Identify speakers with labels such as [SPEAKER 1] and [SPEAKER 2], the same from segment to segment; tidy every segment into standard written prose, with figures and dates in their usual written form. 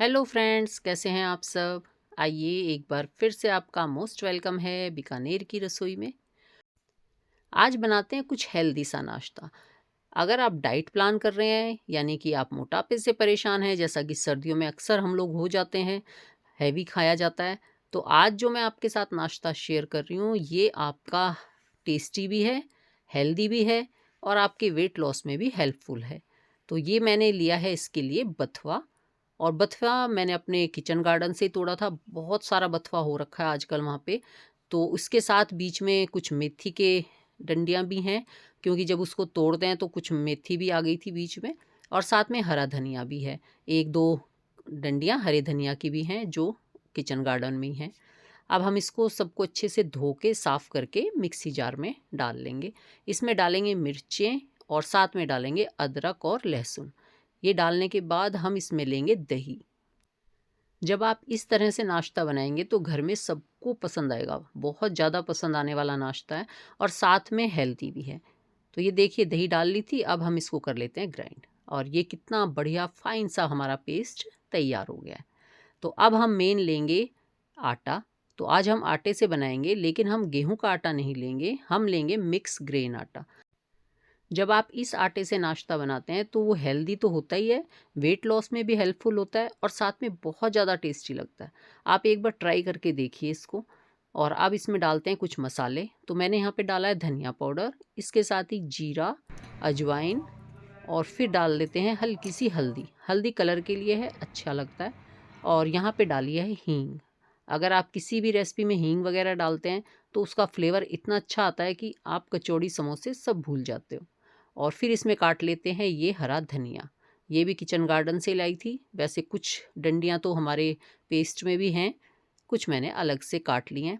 [SPEAKER 1] Hello friends, कैसे हैं आप सब। आइए एक बार फिर से आपका मोस्ट वेलकम है बीकानेर की रसोई में। आज बनाते हैं कुछ हेल्दी सा नाश्ता। अगर आप डाइट प्लान कर रहे हैं यानी कि आप मोटापे से परेशान हैं, जैसा कि सर्दियों में अक्सर हम लोग हो जाते हैं, हैवी खाया जाता है, तो आज जो मैं आपके साथ नाश्ता शेयर कर रही हूँ ये आपका टेस्टी भी है, हेल्दी भी है और आपके वेट लॉस में भी हेल्पफुल है। तो ये मैंने लिया है इसके लिए बथुआ। और बथुआ मैंने अपने किचन गार्डन से ही तोड़ा था। बहुत सारा बथुआ हो रखा है आजकल वहाँ पे। तो उसके साथ बीच में कुछ मेथी के डंडियाँ भी हैं, क्योंकि जब उसको तोड़ते हैं तो कुछ मेथी भी आ गई थी बीच में। और साथ में हरा धनिया भी है, एक दो डंडियाँ हरे धनिया की भी हैं जो किचन गार्डन में ही हैं। अब हम इसको सबको अच्छे से धो के साफ़ करके मिक्सी जार में डाल लेंगे। इसमें डालेंगे मिर्चें और साथ में डालेंगे अदरक और लहसुन। ये डालने के बाद हम इसमें लेंगे दही। जब आप इस तरह से नाश्ता बनाएंगे तो घर में सबको पसंद आएगा, बहुत ज़्यादा पसंद आने वाला नाश्ता है और साथ में हेल्दी भी है। तो ये देखिए दही डाल ली थी, अब हम इसको कर लेते हैं ग्राइंड। और ये कितना बढ़िया फाइन सा हमारा पेस्ट तैयार हो गया है। तो अब हम मेन लेंगे आटा। तो आज हम आटे से बनाएंगे, लेकिन हम गेहूं का आटा नहीं लेंगे, हम लेंगे मिक्स ग्रेन आटा। जब आप इस आटे से नाश्ता बनाते हैं तो वो हेल्दी तो होता ही है, वेट लॉस में भी हेल्पफुल होता है और साथ में बहुत ज़्यादा टेस्टी लगता है। आप एक बार ट्राई करके देखिए इसको। और अब इसमें डालते हैं कुछ मसाले। तो मैंने यहाँ पे डाला है धनिया पाउडर, इसके साथ ही जीरा, अजवाइन और फिर डाल देते हैं हल्की सी हल्दी। हल्दी कलर के लिए है, अच्छा लगता है। और यहाँ पे डाली है हींग। अगर आप किसी भी रेसिपी में हींग वगैरह डालते हैं तो उसका फ्लेवर इतना अच्छा आता है कि आप कचौड़ी समोसे सब भूल जाते हो। और फिर इसमें काट लेते हैं ये हरा धनिया। ये भी किचन गार्डन से लाई थी। वैसे कुछ डंडियाँ तो हमारे पेस्ट में भी हैं, कुछ मैंने अलग से काट ली हैं,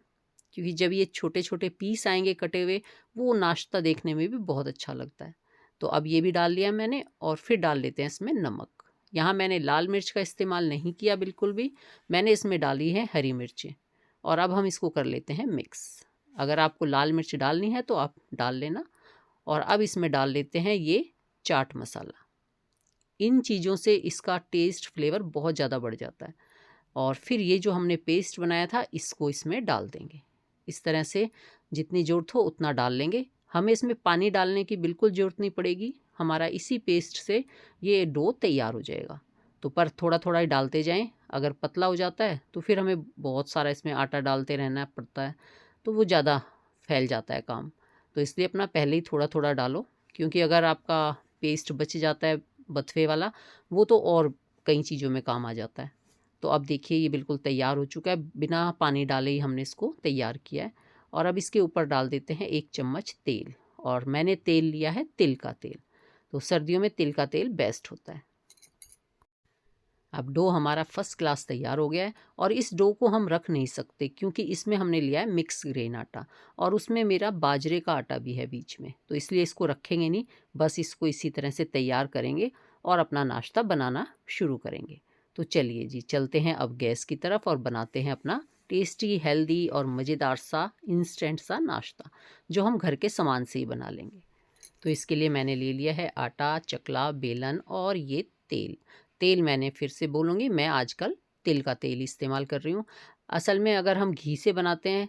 [SPEAKER 1] क्योंकि जब ये छोटे छोटे पीस आएंगे कटे हुए, वो नाश्ता देखने में भी बहुत अच्छा लगता है। तो अब ये भी डाल लिया मैंने और फिर डाल लेते हैं इसमें नमक। यहाँ मैंने लाल मिर्च का इस्तेमाल नहीं किया बिल्कुल भी, मैंने इसमें डाली है हरी मिर्चें। और अब हम इसको कर लेते हैं मिक्स। अगर आपको लाल मिर्च डालनी है तो आप डाल लेना। और अब इसमें डाल लेते हैं ये चाट मसाला। इन चीज़ों से इसका टेस्ट फ्लेवर बहुत ज़्यादा बढ़ जाता है। और फिर ये जो हमने पेस्ट बनाया था इसको इसमें डाल देंगे। इस तरह से जितनी ज़रूरत हो उतना डाल लेंगे। हमें इसमें पानी डालने की बिल्कुल ज़रूरत नहीं पड़ेगी, हमारा इसी पेस्ट से ये डो तैयार हो जाएगा। तो पर थोड़ा थोड़ा ही डालते जाएं। अगर पतला हो जाता है तो फिर हमें बहुत सारा इसमें आटा डालते रहना पड़ता है, तो वो ज़्यादा फैल जाता है काम। तो इसलिए अपना पहले ही थोड़ा थोड़ा डालो, क्योंकि अगर आपका पेस्ट बच जाता है बथवे वाला, वो तो और कई चीज़ों में काम आ जाता है। तो अब देखिए ये बिल्कुल तैयार हो चुका है, बिना पानी डाले ही हमने इसको तैयार किया है। और अब इसके ऊपर डाल देते हैं 1 चम्मच तेल। और मैंने तेल लिया है तिल का तेल। तो सर्दियों में तिल का तेल बेस्ट होता है। अब डो हमारा फर्स्ट क्लास तैयार हो गया है। और इस डो को हम रख नहीं सकते, क्योंकि इसमें हमने लिया है मिक्स ग्रेन आटा और उसमें मेरा बाजरे का आटा भी है बीच में, तो इसलिए इसको रखेंगे नहीं। बस इसको इसी तरह से तैयार करेंगे और अपना नाश्ता बनाना शुरू करेंगे। तो चलिए जी, चलते हैं अब गैस की तरफ और बनाते हैं अपना टेस्टी, हेल्दी और मज़ेदार सा इंस्टेंट सा नाश्ता, जो हम घर के सामान से ही बना लेंगे। तो इसके लिए मैंने ले लिया है आटा, चकला, बेलन और ये तेल। तेल मैंने फिर से बोलूँगी, मैं आजकल तिल का तेल इस्तेमाल कर रही हूँ। असल में अगर हम घी से बनाते हैं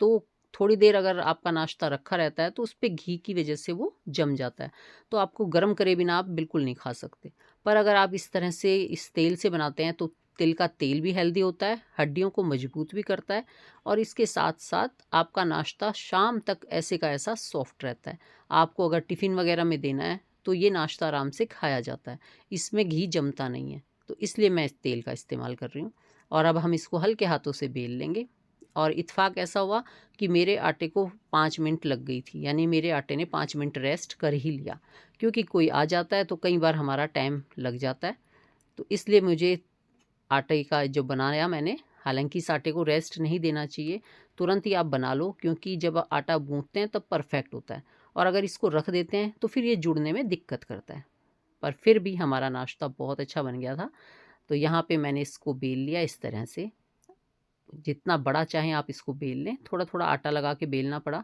[SPEAKER 1] तो थोड़ी देर अगर आपका नाश्ता रखा रहता है तो उस पे घी की वजह से वो जम जाता है, तो आपको गर्म करे बिना आप बिल्कुल नहीं खा सकते। पर अगर आप इस तरह से इस तेल से बनाते हैं तो तिल का तेल भी हेल्दी होता है, हड्डियों को मजबूत भी करता है और इसके साथ साथ आपका नाश्ता शाम तक ऐसे का ऐसा सॉफ्ट रहता है। आपको अगर टिफ़िन वगैरह में देना है तो ये नाश्ता आराम से खाया जाता है, इसमें घी जमता नहीं है। तो इसलिए मैं इस तेल का इस्तेमाल कर रही हूँ। और अब हम इसको हल्के हाथों से बेल लेंगे। और इत्तेफाक ऐसा हुआ कि मेरे आटे को 5 मिनट लग गई थी, यानी मेरे आटे ने 5 मिनट रेस्ट कर ही लिया, क्योंकि कोई आ जाता है तो कई बार हमारा टाइम लग जाता है। तो इसलिए मुझे आटे का जो बनाया मैंने, हालांकि इस आटे को रेस्ट नहीं देना चाहिए, तुरंत ही आप बना लो, क्योंकि जब आटा गूंथते हैं तब परफेक्ट होता है। और अगर इसको रख देते हैं तो फिर ये जुड़ने में दिक्कत करता है। पर फिर भी हमारा नाश्ता बहुत अच्छा बन गया था। तो यहाँ पे मैंने इसको बेल लिया इस तरह से। जितना बड़ा चाहें आप इसको बेल लें, थोड़ा थोड़ा आटा लगा के बेलना पड़ा,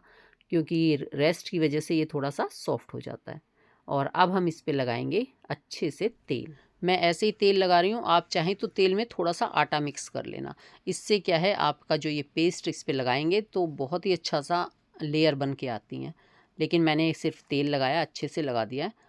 [SPEAKER 1] क्योंकि रेस्ट की वजह से ये थोड़ा सा सॉफ्ट हो जाता है। और अब हम इस पे लगाएंगे अच्छे से तेल। मैं ऐसे ही तेल लगा रही हूँ, आप चाहें तो तेल में थोड़ा सा आटा मिक्स कर लेना। इससे क्या है, आपका जो ये पेस्ट इस पे लगाएंगे तो बहुत ही अच्छा सा लेयर बन के आती हैं। लेकिन मैंने सिर्फ तेल लगाया, अच्छे से लगा दिया है।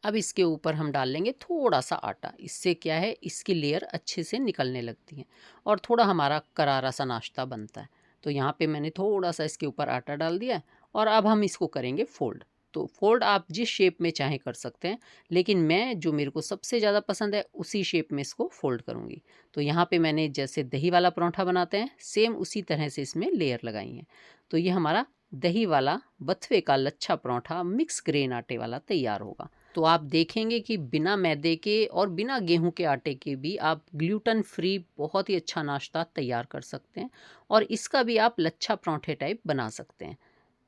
[SPEAKER 1] अब इसके ऊपर हम डाल लेंगे थोड़ा सा आटा। इससे क्या है, इसकी लेयर अच्छे से निकलने लगती है और थोड़ा हमारा करारा सा नाश्ता बनता है। तो यहाँ पे मैंने थोड़ा सा इसके ऊपर आटा डाल दिया है और अब हम इसको करेंगे फ़ोल्ड। तो फ़ोल्ड आप जिस शेप में चाहें कर सकते हैं, लेकिन मैं जो मेरे को सबसे ज़्यादा पसंद है उसी शेप में इसको फ़ोल्ड करूँगी। तो यहाँ पे मैंने जैसे दही वाला पराठा बनाते हैं, सेम उसी तरह से इसमें लेयर लगाई है। तो ये हमारा दही वाला बथुए का लच्छा पराठा मिक्स ग्रेन आटे वाला तैयार होगा। तो आप देखेंगे कि बिना मैदे के और बिना गेहूं के आटे के भी आप ग्लूटेन फ्री बहुत ही अच्छा नाश्ता तैयार कर सकते हैं। और इसका भी आप लच्छा पराठे टाइप बना सकते हैं।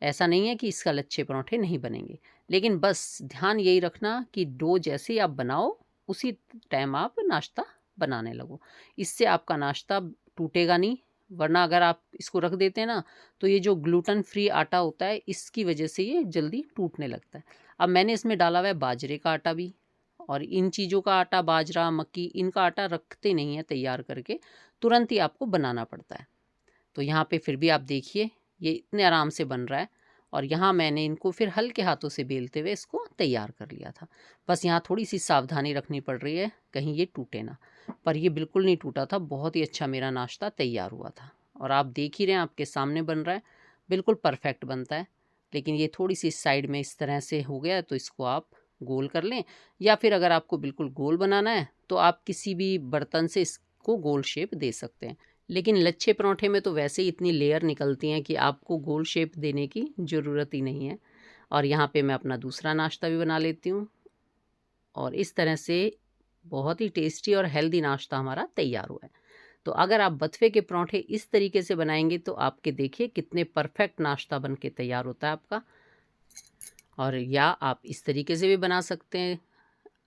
[SPEAKER 1] ऐसा नहीं है कि इसका लच्छे पराठे नहीं बनेंगे, लेकिन बस ध्यान यही रखना कि डो जैसे ही आप बनाओ उसी टाइम आप नाश्ता बनाने लगो। इससे आपका नाश्ता टूटेगा नहीं। वरना अगर आप इसको रख देते हैं ना, तो ये जो ग्लूटेन फ्री आटा होता है इसकी वजह से ये जल्दी टूटने लगता है। अब मैंने इसमें डाला हुआ है बाजरे का आटा भी। और इन चीज़ों का आटा, बाजरा, मक्की, इनका आटा रखते नहीं है तैयार करके, तुरंत ही आपको बनाना पड़ता है। तो यहाँ पे फिर भी आप देखिए ये इतने आराम से बन रहा है। और यहाँ मैंने इनको फिर हल्के हाथों से बेलते हुए इसको तैयार कर लिया था। बस यहाँ थोड़ी सी सावधानी रखनी पड़ रही है, कहीं ये टूटे ना। पर ये बिल्कुल नहीं टूटा था, बहुत ही अच्छा मेरा नाश्ता तैयार हुआ था। और आप देख ही रहे हैं, आपके सामने बन रहा है, बिल्कुल परफेक्ट बनता है। लेकिन ये थोड़ी सी साइड में इस तरह से हो गया है, तो इसको आप गोल कर लें। या फिर अगर आपको बिल्कुल गोल बनाना है तो आप किसी भी बर्तन से इसको गोल शेप दे सकते हैं। लेकिन लच्छे पराठे में तो वैसे ही इतनी लेयर निकलती हैं कि आपको गोल शेप देने की ज़रूरत ही नहीं है। और यहाँ पे मैं अपना दूसरा नाश्ता भी बना लेती हूँ। और इस तरह से बहुत ही टेस्टी और हेल्दी नाश्ता हमारा तैयार हुआ है। तो अगर आप बथुए के पराठे इस तरीके से बनाएंगे तो आपके देखिए कितने परफेक्ट नाश्ता बन के तैयार होता है आपका। और या आप इस तरीके से भी बना सकते हैं।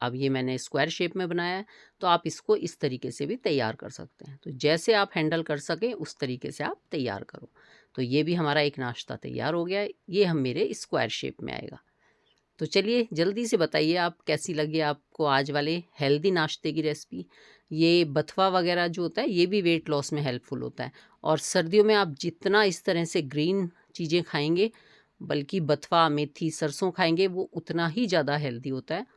[SPEAKER 1] अब ये मैंने स्क्वायर शेप में बनाया है, तो आप इसको इस तरीके से भी तैयार कर सकते हैं। तो जैसे आप हैंडल कर सकें उस तरीके से आप तैयार करो। तो ये भी हमारा एक नाश्ता तैयार हो गया है। ये हम मेरे स्क्वायर शेप में आएगा। तो चलिए जल्दी से बताइए आप कैसी लगी आपको आज वाले हेल्दी नाश्ते की रेसिपी। ये बथुआ वगैरह जो होता है ये भी वेट लॉस में हेल्पफुल होता है। और सर्दियों में आप जितना इस तरह से ग्रीन चीज़ें खाएंगे, बल्कि बथुआ, मेथी, सरसों खाएंगे, वो उतना ही ज़्यादा हेल्दी होता है।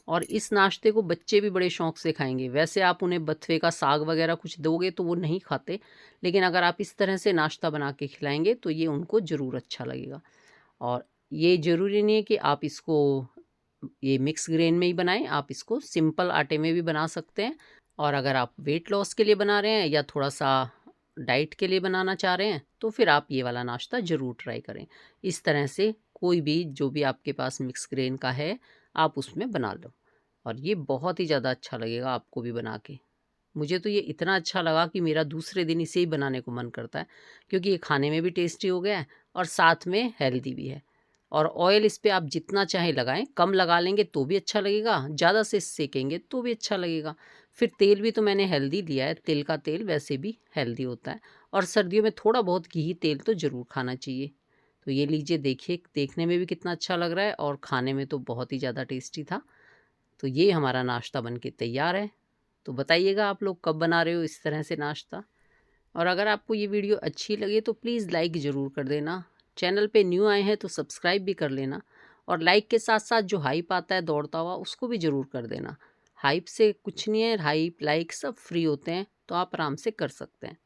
[SPEAKER 1] और इस नाश्ते को बच्चे भी बड़े शौक से खाएंगे। वैसे आप उन्हें बथुए का साग वगैरह कुछ दोगे तो वो नहीं खाते, लेकिन अगर आप इस तरह से नाश्ता बना के खिलाएंगे तो ये उनको ज़रूर अच्छा लगेगा। और ये ज़रूरी नहीं है कि आप इसको ये मिक्स ग्रेन में ही बनाएं, आप इसको सिंपल आटे में भी बना सकते हैं। और अगर आप वेट लॉस के लिए बना रहे हैं या थोड़ा सा डाइट के लिए बनाना चाह रहे हैं तो फिर आप ये वाला नाश्ता ज़रूर ट्राई करें। इस तरह से कोई भी जो भी आपके पास मिक्स ग्रेन का है आप उसमें बना लो। और ये बहुत ही ज़्यादा अच्छा लगेगा आपको भी बना के। मुझे तो ये इतना अच्छा लगा कि मेरा दूसरे दिन इसे ही बनाने को मन करता है, क्योंकि ये खाने में भी टेस्टी हो गया है और साथ में हेल्दी भी है। और ऑयल इस पे आप जितना चाहें लगाएं, कम लगा लेंगे तो भी अच्छा लगेगा, ज़्यादा से सेकेंगे तो भी अच्छा लगेगा। फिर तेल भी तो मैंने हेल्दी लिया है, तिल का तेल वैसे भी हेल्दी होता है। और सर्दियों में थोड़ा बहुत घी तेल तो ज़रूर खाना चाहिए। तो ये लीजिए, देखिए देखने में भी कितना अच्छा लग रहा है और खाने में तो बहुत ही ज़्यादा टेस्टी था। तो ये हमारा नाश्ता बन के तैयार है। तो बताइएगा आप लोग कब बना रहे हो इस तरह से नाश्ता। और अगर आपको ये वीडियो अच्छी लगे तो प्लीज़ लाइक ज़रूर कर देना। चैनल पे न्यू आए हैं तो सब्सक्राइब भी कर लेना। और लाइक के साथ साथ जो हाइप आता है दौड़ता हुआ उसको भी ज़रूर कर देना। हाइप से कुछ नहीं है, हाइप लाइक सब फ्री होते हैं, तो आप आराम से कर सकते हैं।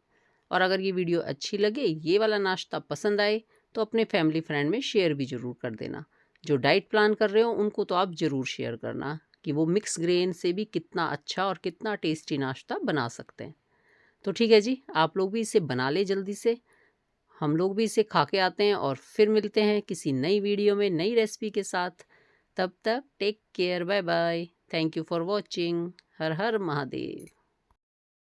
[SPEAKER 1] और अगर ये वीडियो अच्छी लगे, ये वाला नाश्ता पसंद आए, तो अपने फैमिली फ्रेंड में शेयर भी ज़रूर कर देना। जो डाइट प्लान कर रहे हो उनको तो आप ज़रूर शेयर करना कि वो मिक्स ग्रेन से भी कितना अच्छा और कितना टेस्टी नाश्ता बना सकते हैं। तो ठीक है जी, आप लोग भी इसे बना लें जल्दी से। हम लोग भी इसे खा के आते हैं और फिर मिलते हैं किसी नई वीडियो में नई रेसिपी के साथ। तब तक take care, bye bye, thank you for watching. हर हर महादेव।